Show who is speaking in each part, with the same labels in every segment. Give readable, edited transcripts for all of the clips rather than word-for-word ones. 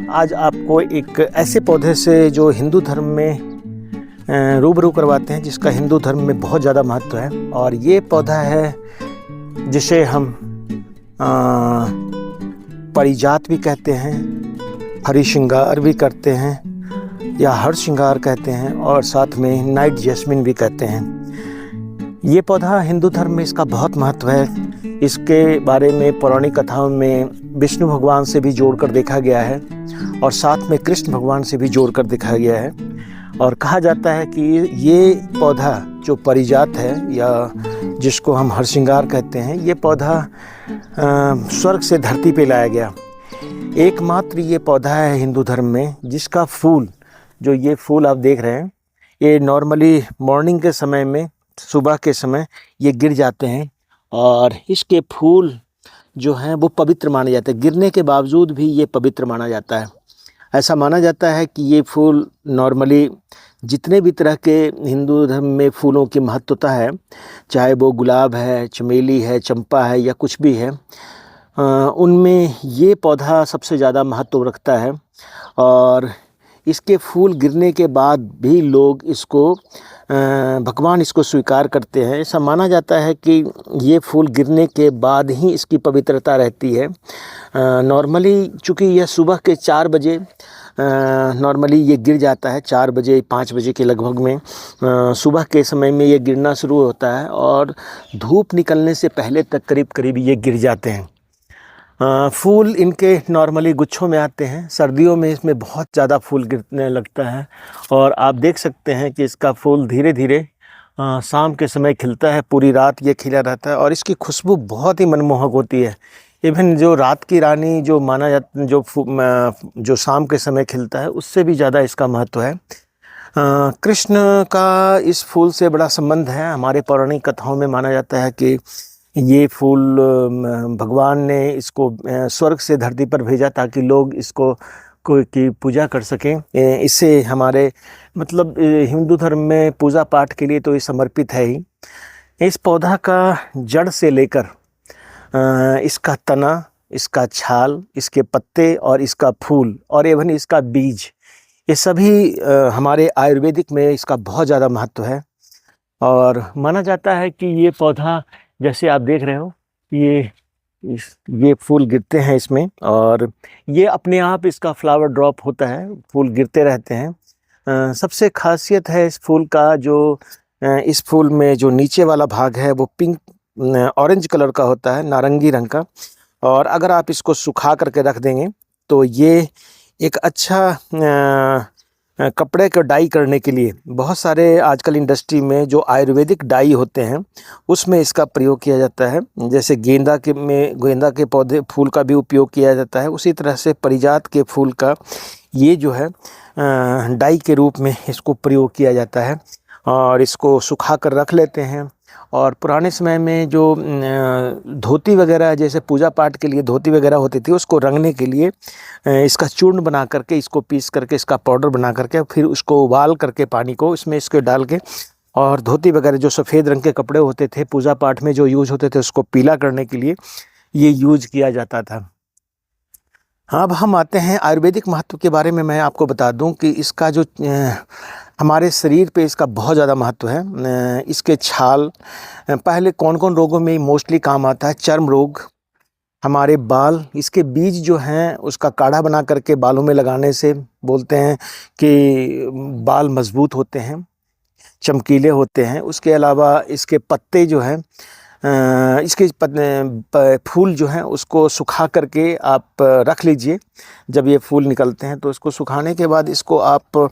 Speaker 1: आज आपको एक ऐसे पौधे से जो हिंदू धर्म में रूबरू करवाते हैं, जिसका हिंदू धर्म में बहुत ज़्यादा महत्व है। और ये पौधा है जिसे हम पारिजात भी कहते हैं, हरी श्रृंगार भी करते हैं या हर श्रृंगार कहते हैं, और साथ में नाइट जैस्मिन भी कहते हैं। ये पौधा हिंदू धर्म में इसका बहुत महत्व है। इसके बारे में पौराणिक कथाओं में विष्णु भगवान से भी जोड़कर देखा गया है और साथ में कृष्ण भगवान से भी जोड़कर दिखाया गया है। और कहा जाता है कि ये पौधा जो पारिजात है या जिसको हम हरश्रृंगार कहते हैं, ये पौधा स्वर्ग से धरती पे लाया गया। एकमात्र ये पौधा है हिंदू धर्म में जिसका फूल, जो ये फूल आप देख रहे हैं, ये नॉर्मली मॉर्निंग के समय में, सुबह के समय ये गिर जाते हैं और इसके फूल जो हैं वो पवित्र माने जाते हैं। गिरने के बावजूद भी ये पवित्र माना जाता है। ऐसा माना जाता है कि ये फूल नॉर्मली जितने भी तरह के हिंदू धर्म में फूलों की महत्वता है, चाहे वो गुलाब है, चमेली है, चंपा है या कुछ भी है, उनमें ये पौधा सबसे ज़्यादा महत्व रखता है। और इसके फूल गिरने के बाद भी लोग इसको भगवान इसको स्वीकार करते हैं। ऐसा माना जाता है कि ये फूल गिरने के बाद ही इसकी पवित्रता रहती है। नॉर्मली चूँकि यह सुबह के 4 बजे नॉर्मली ये गिर जाता है, 4 बजे 5 बजे के लगभग में सुबह के समय में ये गिरना शुरू होता है और धूप निकलने से पहले तक करीब करीब ये गिर जाते हैं। फूल इनके नॉर्मली गुच्छों में आते हैं। सर्दियों में इसमें बहुत ज़्यादा फूल गिरने लगता है और आप देख सकते हैं कि इसका फूल धीरे धीरे शाम के समय खिलता है। पूरी रात ये खिला रहता है और इसकी खुशबू बहुत ही मनमोहक होती है। इवन जो रात की रानी जो माना जाता, जो शाम के समय खिलता है, उससे भी ज़्यादा इसका महत्व है। कृष्ण का इस फूल से बड़ा संबंध है। हमारे पौराणिक कथाओं में माना जाता है कि ये फूल भगवान ने इसको स्वर्ग से धरती पर भेजा ताकि लोग इसको की पूजा कर सकें। इससे हमारे मतलब हिंदू धर्म में पूजा पाठ के लिए तो ये समर्पित है ही। इस पौधा का जड़ से लेकर इसका तना, इसका छाल, इसके पत्ते और इसका फूल और एवं इसका बीज, ये सभी हमारे आयुर्वेदिक में इसका बहुत ज़्यादा महत्व है। और माना जाता है कि ये पौधा, जैसे आप देख रहे हो, ये फूल गिरते हैं इसमें और ये अपने आप इसका फ्लावर ड्रॉप होता है, फूल गिरते रहते हैं। सबसे खासियत है इस फूल का, जो इस फूल में जो नीचे वाला भाग है वो पिंक ऑरेंज कलर का होता है, नारंगी रंग का। और अगर आप इसको सुखा करके रख देंगे तो ये एक अच्छा कपड़े को डाई करने के लिए, बहुत सारे आजकल इंडस्ट्री में जो आयुर्वेदिक डाई होते हैं उसमें इसका प्रयोग किया जाता है। जैसे गेंदा के पौधे फूल का भी उपयोग किया जाता है, उसी तरह से पारिजात के फूल का ये जो है डाई के रूप में इसको प्रयोग किया जाता है। और इसको सुखा कर रख लेते हैं। और पुराने समय में जो धोती वगैरह, जैसे पूजा पाठ के लिए धोती वगैरह होती थी, उसको रंगने के लिए इसका चूर्ण बना करके, इसको पीस करके, इसका पाउडर बना करके, फिर उसको उबाल करके पानी को इसमें इसके डाल के, और धोती वगैरह जो सफ़ेद रंग के कपड़े होते थे पूजा पाठ में जो यूज होते थे, उसको पीला करने के लिए ये यूज किया जाता था। अब हम आते हैं आयुर्वेदिक महत्व के बारे में। मैं आपको बता दूं कि इसका जो हमारे शरीर पे इसका बहुत ज़्यादा महत्व है। इसके छाल पहले कौन कौन रोगों में मोस्टली काम आता है? चर्म रोग, हमारे बाल, इसके बीज जो हैं उसका काढ़ा बना करके बालों में लगाने से बोलते हैं कि बाल मजबूत होते हैं, चमकीले होते हैं। उसके अलावा इसके पत्ते जो हैं, इसके फूल जो हैं उसको सुखा करके आप रख लीजिए। जब ये फूल निकलते हैं तो इसको सुखाने के बाद इसको आप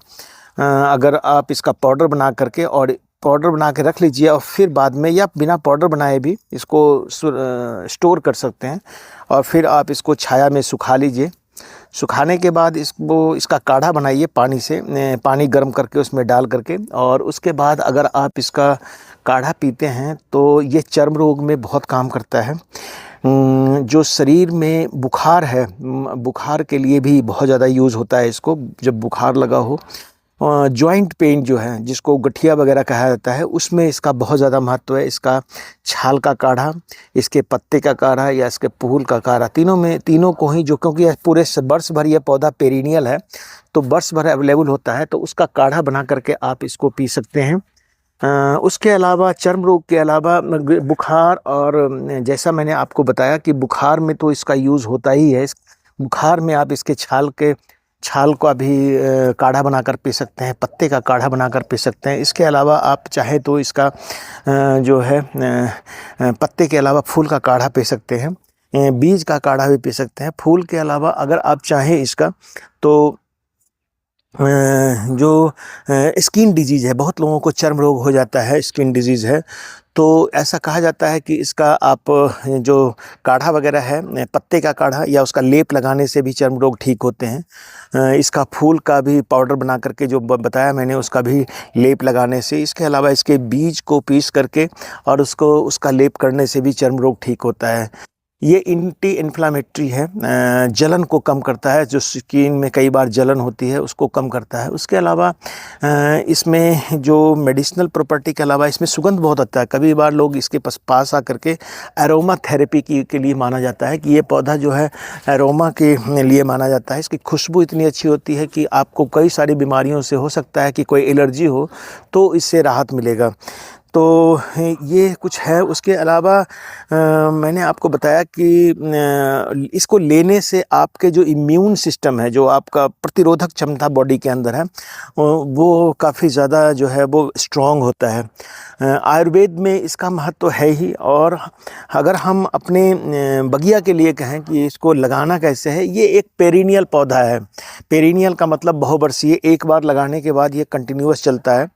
Speaker 1: अगर आप इसका पाउडर बना करके और पाउडर बना के रख लीजिए, और फिर बाद में या बिना पाउडर बनाए भी इसको स्टोर कर सकते हैं। और फिर आप इसको छाया में सुखा लीजिए। सुखाने के बाद इसका काढ़ा बनाइए पानी से, पानी गर्म करके उसमें डाल करके, और उसके बाद अगर आप इसका काढ़ा पीते हैं तो ये चर्म रोग में बहुत काम करता है। जो शरीर में बुखार है, बुखार के लिए भी बहुत ज़्यादा यूज़ होता है इसको, जब बुखार लगा हो। जॉइंट पेन जो है, जिसको गठिया वगैरह कहा जाता है, उसमें इसका बहुत ज़्यादा महत्व है। इसका छाल का काढ़ा, इसके पत्ते का काढ़ा या इसके फूल का काढ़ा, तीनों को ही, जो क्योंकि पूरे वर्ष भर ये पौधा पेरिनियल है तो वर्ष भर अवेलेबल होता है, तो उसका काढ़ा बना करके आप इसको पी सकते हैं। उसके अलावा चर्म रोग के अलावा बुखार, और जैसा मैंने आपको बताया कि बुखार में तो इसका यूज़ होता ही है। बुखार में आप इसके छाल का भी काढ़ा बनाकर पी सकते हैं, पत्ते का काढ़ा बनाकर पी सकते हैं। इसके अलावा आप चाहे तो इसका जो है पत्ते के अलावा फूल का काढ़ा पी सकते हैं, बीज का काढ़ा भी पी सकते हैं। फूल के अलावा अगर आप चाहें इसका तो जो स्किन डिजीज़ है, बहुत लोगों को चर्म रोग हो जाता है, स्किन डिजीज़ है, तो ऐसा कहा जाता है कि इसका आप जो काढ़ा वगैरह है, पत्ते का काढ़ा या उसका लेप लगाने से भी चर्म रोग ठीक होते हैं। इसका फूल का भी पाउडर बना करके जो बताया मैंने, उसका भी लेप लगाने से। इसके अलावा इसके बीज को पीस करके और उसका लेप करने से भी चर्म रोग ठीक होता है। ये एंटी इन्फ्लामेटरी है, जलन को कम करता है, जो स्किन में कई बार जलन होती है उसको कम करता है। उसके अलावा इसमें जो मेडिसिनल प्रॉपर्टी के अलावा इसमें सुगंध बहुत आता है। कभी बार लोग इसके पास आकर के एरोमा थेरेपी के लिए माना जाता है कि ये पौधा जो है एरोमा के लिए माना जाता है। इसकी खुशबू इतनी अच्छी होती है कि आपको कई सारी बीमारियों से, हो सकता है कि कोई एलर्जी हो तो इससे राहत मिलेगा। तो ये कुछ है। उसके अलावा मैंने आपको बताया कि इसको लेने से आपके जो इम्यून सिस्टम है, जो आपका प्रतिरोधक क्षमता बॉडी के अंदर है, वो काफ़ी ज़्यादा जो है वो स्ट्रॉन्ग होता है। आयुर्वेद में इसका महत्व है ही। और अगर हम अपने बगिया के लिए कहें कि इसको लगाना कैसे है, ये एक पेरिनियल पौधा है। पेरिनियल का मतलब बहुवर्षीय, एक बार लगाने के बाद ये कंटिन्यूअस चलता है।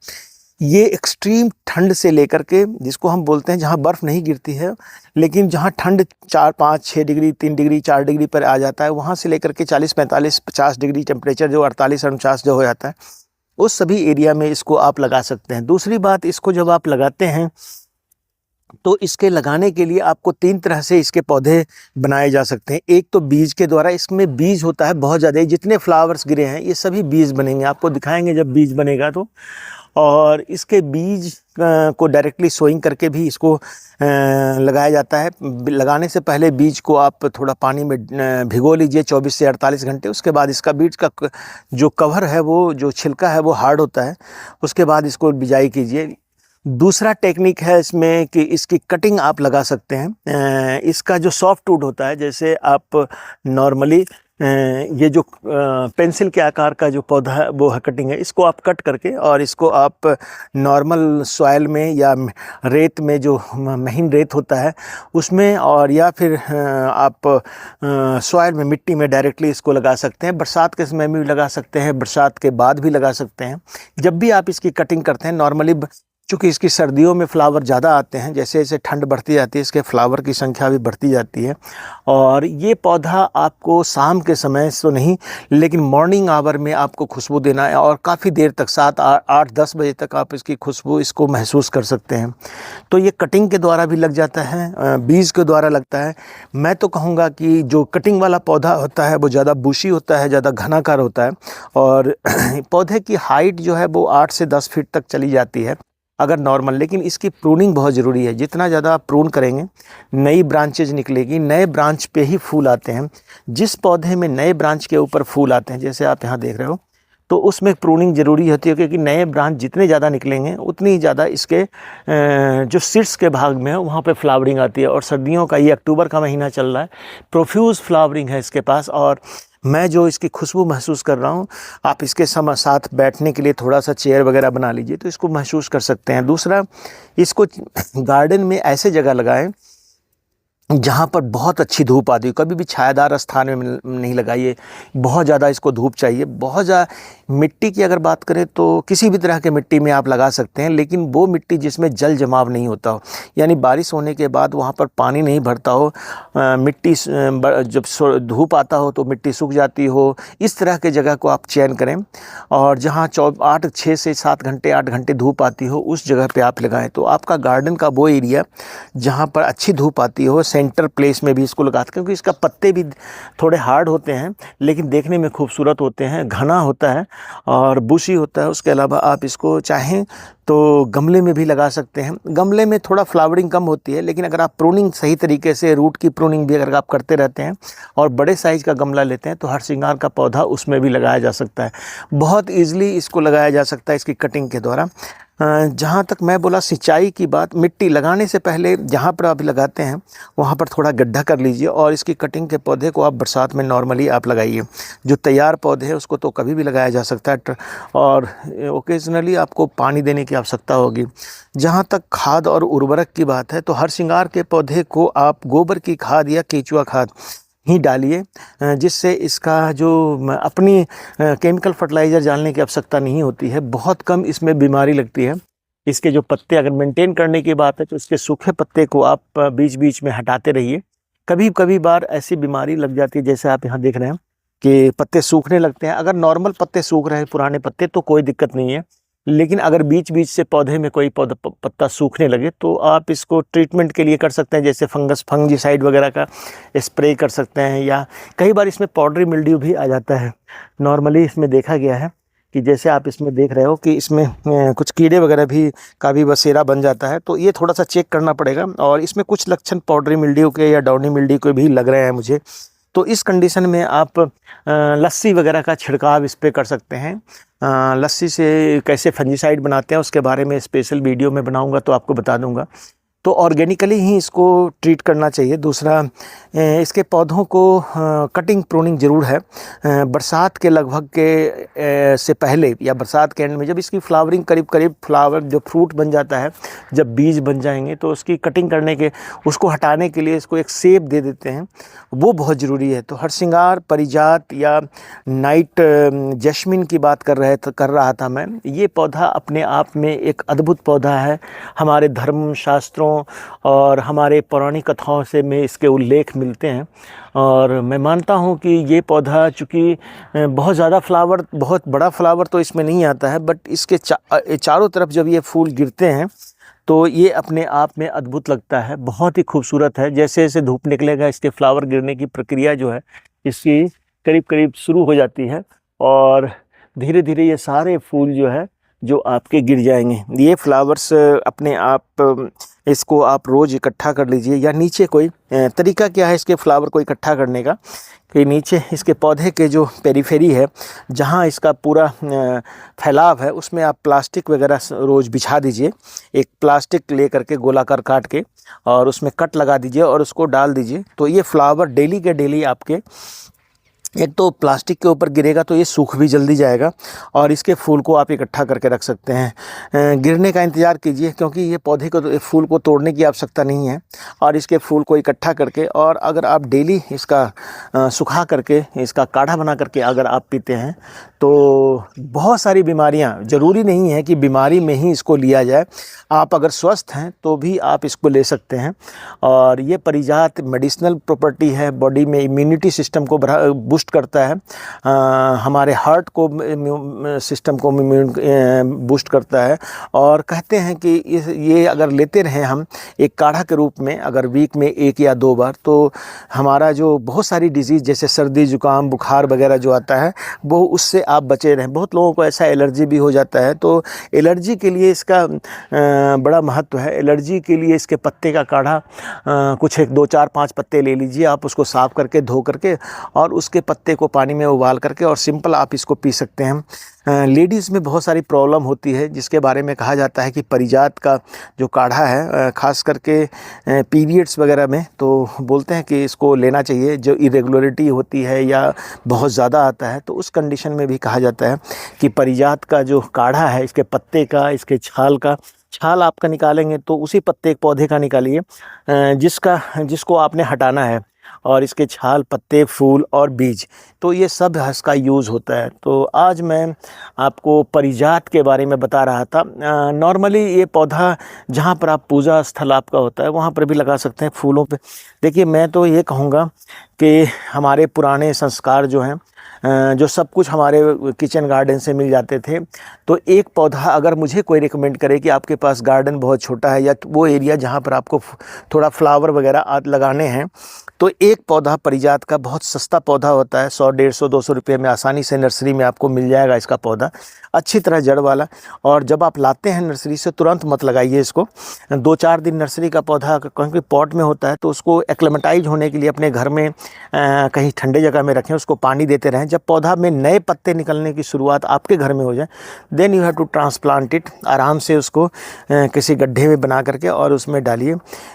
Speaker 1: ये एक्सट्रीम ठंड से लेकर के, जिसको हम बोलते हैं जहाँ बर्फ़ नहीं गिरती है, लेकिन जहाँ ठंड 4, 5, 6 डिग्री, 3 डिग्री, 4 डिग्री पर आ जाता है, वहाँ से लेकर के 40, 45, 50 डिग्री टेम्परेचर, जो 48, 49 जो हो जाता है, उस सभी एरिया में इसको आप लगा सकते हैं। दूसरी बात, इसको जब आप लगाते हैं तो इसके लगाने के लिए आपको 3 तरह से इसके पौधे बनाए जा सकते हैं। एक तो बीज के द्वारा, इसमें बीज होता है बहुत ज़्यादा, जितने फ्लावर्स गिरे हैं ये सभी बीज बनेंगे, आपको दिखाएंगे जब बीज बनेगा तो। और इसके बीज को डायरेक्टली सोइंग करके भी इसको लगाया जाता है। लगाने से पहले बीज को आप थोड़ा पानी में भिगो लीजिए 24 से 48 घंटे। उसके बाद इसका बीज का जो कवर है, वो जो छिलका है वो हार्ड होता है, उसके बाद इसको बिजाई कीजिए। दूसरा टेक्निक है इसमें कि इसकी कटिंग आप लगा सकते हैं। इसका जो सॉफ्ट वुड होता है, जैसे आप नॉर्मली ये जो पेंसिल के आकार का जो पौधा है वो है कटिंग है, इसको आप कट करके और इसको आप नॉर्मल सॉइल में या रेत में, जो महीन रेत होता है उसमें, और या फिर आप सॉइल में, मिट्टी में डायरेक्टली इसको लगा सकते हैं। बरसात के समय में भी लगा सकते हैं, बरसात के बाद भी लगा सकते हैं। जब भी आप इसकी कटिंग करते हैं, नॉर्मली चूँकि इसकी सर्दियों में फ्लावर ज़्यादा आते हैं, जैसे जैसे ठंड बढ़ती जाती है इसके फ्लावर की संख्या भी बढ़ती जाती है। और ये पौधा आपको शाम के समय तो नहीं, लेकिन मॉर्निंग आवर में आपको खुशबू देना है, और काफ़ी देर तक 7, 8, 10 बजे तक आप इसकी खुशबू इसको महसूस कर सकते हैं। तो ये कटिंग के द्वारा भी लग जाता है, बीज के द्वारा लगता है। मैं तो कहूँगा कि जो कटिंग वाला पौधा होता है वो ज़्यादा बुशी होता है, ज़्यादा घनाकार होता है, और पौधे की हाइट जो है वो 8 से 10 फीट तक चली जाती है अगर नॉर्मल। लेकिन इसकी प्रूनिंग बहुत ज़रूरी है। जितना ज़्यादा आप प्रून करेंगे, नई ब्रांचेज निकलेगी, नए ब्रांच पे ही फूल आते हैं। जिस पौधे में नए ब्रांच के ऊपर फूल आते हैं, जैसे आप यहाँ देख रहे हो, तो उसमें प्रूनिंग ज़रूरी होती है, क्योंकि नए ब्रांच जितने ज़्यादा निकलेंगे उतनी ज़्यादा इसके जो सीड्स के भाग में है वहाँ पे फ्लावरिंग आती है। और सर्दियों का ये अक्टूबर का महीना चल रहा है, प्रोफ्यूज़ फ्लावरिंग है इसके पास। और मैं जो इसकी खुशबू महसूस कर रहा हूँ, आप इसके साथ बैठने के लिए थोड़ा सा चेयर वगैरह बना लीजिए तो इसको महसूस कर सकते हैं। दूसरा, इसको गार्डन में ऐसे जगह लगाएं जहाँ पर बहुत अच्छी धूप आती है, कभी भी छायादार स्थान में नहीं लगाइए। बहुत ज़्यादा इसको धूप चाहिए। बहुत ज़्यादा मिट्टी की अगर बात करें तो किसी भी तरह के मिट्टी में आप लगा सकते हैं, लेकिन वो मिट्टी जिसमें जल जमाव नहीं होता हो, यानी बारिश होने के बाद वहाँ पर पानी नहीं भरता हो, मिट्टी जब धूप आता हो तो मिट्टी सूख जाती हो, इस तरह के जगह को आप चयन करें। और जहाँ 6 से 7 घंटे 8 घंटे धूप आती हो उस जगह पर आप लगाएँ, तो आपका गार्डन का वो एरिया जहाँ पर अच्छी धूप आती हो, सेंटर प्लेस में भी इसको लगाते हैं, क्योंकि इसका पत्ते भी थोड़े हार्ड होते हैं लेकिन देखने में खूबसूरत होते हैं, घना होता है और बुशी होता है। उसके अलावा आप इसको चाहें तो गमले में भी लगा सकते हैं। गमले में थोड़ा फ्लावरिंग कम होती है, लेकिन अगर आप प्रूनिंग सही तरीके से, रूट की प्रूनिंग भी अगर आप करते रहते हैं और बड़े साइज़ का गमला लेते हैं तो हर श्रृंगार का पौधा उसमें भी लगाया जा सकता है। बहुत ईजिली इसको लगाया जा सकता है इसकी कटिंग के द्वारा। जहाँ तक मैं बोला सिंचाई की बात, मिट्टी लगाने से पहले जहाँ पर आप लगाते हैं वहाँ पर थोड़ा गड्ढा कर लीजिए और इसकी कटिंग के पौधे को आप बरसात में नॉर्मली आप लगाइए। जो तैयार पौधे हैं उसको तो कभी भी लगाया जा सकता है और ओकेजनली आपको पानी देने की आवश्यकता होगी। जहाँ तक खाद और उर्वरक की बात है तो हर श्रृंगार के पौधे को आप गोबर की खाद या केंचुआ खाद ही डालिए, जिससे इसका जो अपनी केमिकल फर्टिलाइज़र डालने की आवश्यकता नहीं होती है। बहुत कम इसमें बीमारी लगती है। इसके जो पत्ते अगर मेंटेन करने की बात है तो इसके सूखे पत्ते को आप बीच बीच में हटाते रहिए। कभी कभी बार ऐसी बीमारी लग जाती है, जैसे आप यहाँ देख रहे हैं कि पत्ते सूखने लगते हैं। अगर नॉर्मल पत्ते सूख रहे हैं, पुराने पत्ते, तो कोई दिक्कत नहीं है, लेकिन अगर बीच बीच से पौधे में कोई पत्ता सूखने लगे तो आप इसको ट्रीटमेंट के लिए कर सकते हैं, जैसे फंजीसाइड वगैरह का स्प्रे कर सकते हैं, या कई बार इसमें पाउडरी मिल्ड्यू भी आ जाता है। नॉर्मली इसमें देखा गया है कि जैसे आप इसमें देख रहे हो कि इसमें कुछ कीड़े वगैरह भी का भी बसेरा बन जाता है, तो ये थोड़ा सा चेक करना पड़ेगा। और इसमें कुछ लक्षण पाउडरी मिल्ड्यू के या डाउनी मिल्ड्यू के भी लग रहे हैं मुझे, तो इस कंडीशन में आप लस्सी वगैरह का छिड़काव इस पर कर सकते हैं। लस्सी से कैसे फंजीसाइड बनाते हैं उसके बारे में स्पेशल वीडियो में बनाऊंगा तो आपको बता दूंगा। तो ऑर्गेनिकली ही इसको ट्रीट करना चाहिए। दूसरा, इसके पौधों को कटिंग प्रूनिंग ज़रूर है। बरसात के लगभग के से पहले या बरसात के एंड में जब इसकी फ्लावरिंग करीब फ्लावर जो फ्रूट बन जाता है, जब बीज बन जाएंगे तो उसकी कटिंग करने के, उसको हटाने के लिए इसको एक शेप दे देते हैं, वो बहुत ज़रूरी है। तो हरसिंगार, परिजात या नाइट जैस्मिन की बात कर रहा था मैं। ये पौधा अपने आप में एक अद्भुत पौधा है। हमारे धर्म शास्त्रों और हमारे पौराणिक कथाओं से में इसके उल्लेख मिलते हैं, और मैं मानता हूँ कि ये पौधा चूँकि बहुत ज़्यादा फ्लावर, बहुत बड़ा फ्लावर तो इसमें नहीं आता है, बट इसके चारों तरफ जब ये फूल गिरते हैं तो ये अपने आप में अद्भुत लगता है, बहुत ही खूबसूरत है। जैसे जैसे धूप निकलेगा इसके फ्लावर गिरने की प्रक्रिया जो है इसकी करीब करीब शुरू हो जाती है, और धीरे धीरे ये सारे फूल जो है जो आपके गिर जाएंगे। ये फ्लावर्स अपने आप, इसको आप रोज़ इकट्ठा कर लीजिए, या नीचे कोई तरीका क्या है इसके फ्लावर को इकट्ठा करने का, कि नीचे इसके पौधे के जो पेरीफेरी है, जहाँ इसका पूरा फैलाव है, उसमें आप प्लास्टिक वगैरह रोज़ बिछा दीजिए। एक प्लास्टिक ले करके गोलाकार काट के और उसमें कट लगा दीजिए और उसको डाल दीजिए। तो ये फ्लावर डेली के डेली आपके, एक तो प्लास्टिक के ऊपर गिरेगा तो ये सूख भी जल्दी जाएगा, और इसके फूल को आप इकट्ठा करके रख सकते हैं। गिरने का इंतज़ार कीजिए, क्योंकि ये पौधे को, फूल को तोड़ने की आवश्यकता नहीं है, और इसके फूल को इकट्ठा करके, और अगर आप डेली इसका सुखा करके, इसका काढ़ा बना करके अगर आप पीते हैं तो बहुत सारी बीमारियां, ज़रूरी नहीं है कि बीमारी में ही इसको लिया जाए, आप अगर स्वस्थ हैं तो भी आप इसको ले सकते हैं। और ये परिजात मेडिसिनल प्रॉपर्टी है, बॉडी में इम्यूनिटी सिस्टम को बूस्ट करता है, हमारे हार्ट को सिस्टम को बूस्ट करता है। और कहते हैं कि ये अगर लेते रहें हम एक काढ़ा के रूप में, अगर वीक में 1 या 2 बार, तो हमारा जो बहुत सारी डिजीज़ जैसे सर्दी जुकाम बुखार वगैरह जो आता है वो उससे आप बचे रहें। बहुत लोगों को ऐसा एलर्जी भी हो जाता है, तो एलर्जी के लिए इसका बड़ा महत्व है। एलर्जी के लिए इसके पत्ते का काढ़ा, कुछ 1 2 4 5 पत्ते ले लीजिए आप, उसको साफ़ करके धो करके, और उसके पत्ते को पानी में उबाल करके और सिंपल आप इसको पी सकते हैं। लेडीज़ में बहुत सारी प्रॉब्लम होती है, जिसके बारे में कहा जाता है कि परिजात का जो काढ़ा है, ख़ास करके पीरियड्स वगैरह में, तो बोलते हैं कि इसको लेना चाहिए। जो इरेगुलरिटी होती है या बहुत ज़्यादा आता है, तो उस कंडीशन में भी कहा जाता है कि परिजात का जो काढ़ा है, इसके पत्ते का, इसके छाल का छाल आपका निकालेंगे तो उसी पत्ते एक पौधे का निकालिए जिसको आपने हटाना है, और इसके छाल, पत्ते, फूल और बीज, तो ये सब इसका यूज़ होता है। तो आज मैं आपको पारिजात के बारे में बता रहा था। नॉर्मली ये पौधा जहाँ पर आप पूजा स्थल आपका होता है वहाँ पर भी लगा सकते हैं, फूलों पे। देखिए, मैं तो ये कहूँगा कि हमारे पुराने संस्कार जो हैं, जो सब कुछ हमारे किचन गार्डन से मिल जाते थे, तो एक पौधा अगर मुझे कोई रिकमेंड करे कि आपके पास गार्डन बहुत छोटा है या वो एरिया जहाँ पर आपको थोड़ा फ्लावर वगैरह लगाने हैं, तो एक पौधा पारिजात का बहुत सस्ता पौधा होता है, 100, 150, 200 रुपये में आसानी से नर्सरी में आपको मिल जाएगा इसका पौधा, अच्छी तरह जड़ वाला। और जब आप लाते हैं नर्सरी से तुरंत मत लगाइए इसको, 2-4 दिन नर्सरी का पौधा क्योंकि पॉट में होता है, तो उसको एक्लेमेटाइज होने के लिए अपने घर में कहीं ठंडे जगह में रखें, उसको पानी देते रहें। जब पौधा में नए पत्ते निकलने की शुरुआत आपके घर में हो जाए, then you have to transplant it. आराम से उसको किसी गड्ढे में बना करके और उसमें डालिए,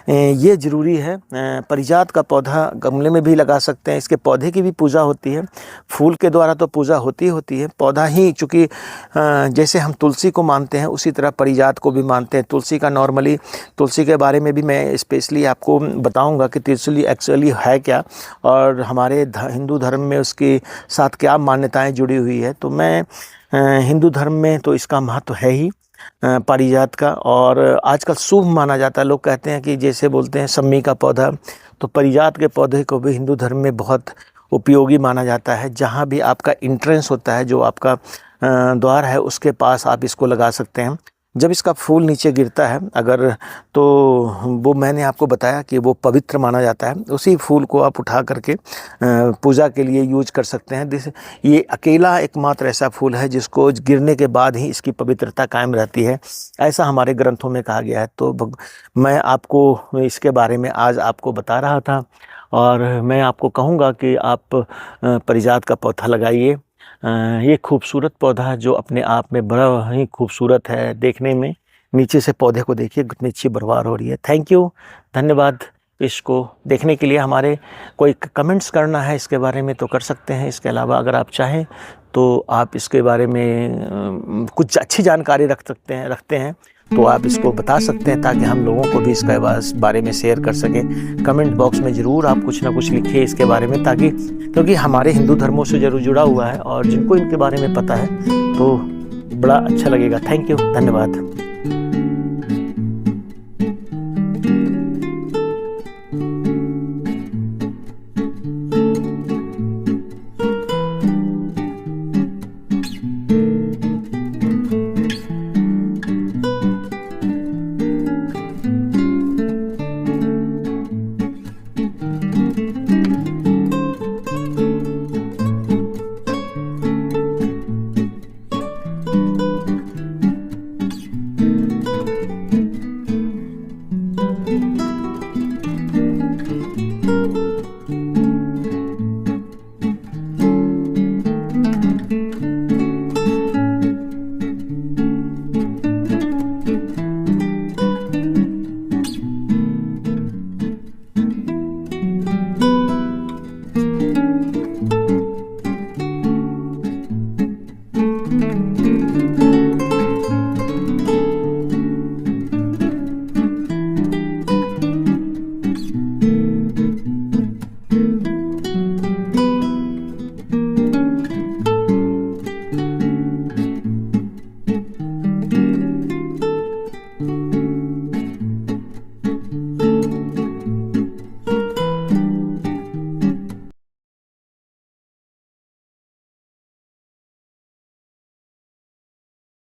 Speaker 1: ये ज़रूरी है। पारिजात का पौधा गमले में भी लगा सकते हैं, इसके पौधे की भी पूजा होती है, फूल के द्वारा तो पूजा होती है। पौधा ही, चूँकि जैसे हम तुलसी को मानते हैं उसी तरह पारिजात को भी मानते हैं। तुलसी के बारे में भी मैं स्पेशली आपको बताऊंगा कि तुलसी एक्चुअली है क्या, और हमारे हिंदू धर्म में उसके साथ क्या मान्यताएं जुड़ी हुई है। तो मैं हिंदू धर्म में तो इसका महत्व है ही पारिजात का, और आजकल शुभ माना जाता है। लोग कहते हैं कि जैसे बोलते हैं सम्मी का पौधा, तो पारिजात के पौधे को भी हिंदू धर्म में बहुत उपयोगी माना जाता है। जहाँ भी आपका एंट्रेंस होता है, जो आपका द्वार है, उसके पास आप इसको लगा सकते हैं। जब इसका फूल नीचे गिरता है अगर, तो वो मैंने आपको बताया कि वो पवित्र माना जाता है। उसी फूल को आप उठा करके पूजा के लिए यूज कर सकते हैं। ये अकेला एकमात्र ऐसा फूल है जिसको गिरने के बाद ही इसकी पवित्रता कायम रहती है, ऐसा हमारे ग्रंथों में कहा गया है। तो मैं आपको इसके बारे में आज आपको बता रहा था, और मैं आपको कहूँगा कि आप पारिजात का पौधा लगाइए। ये खूबसूरत पौधा जो अपने आप में बड़ा ही खूबसूरत है देखने में। नीचे से पौधे को देखिए कितनी अच्छी बरवार हो रही है। थैंक यू, धन्यवाद इसको देखने के लिए। हमारे कोई कमेंट्स करना है इसके बारे में तो कर सकते हैं। इसके अलावा अगर आप चाहें तो आप इसके बारे में कुछ अच्छी जानकारी रखते हैं तो आप इसको बता सकते हैं, ताकि हम लोगों को भी इसके बारे में शेयर कर सकें। कमेंट बॉक्स में ज़रूर आप कुछ ना कुछ लिखिए इसके बारे में, ताकि क्योंकि हमारे हिंदू धर्मों से ज़रूर जुड़ा हुआ है और जिनको इनके बारे में पता है तो बड़ा अच्छा लगेगा। थैंक यू, धन्यवाद।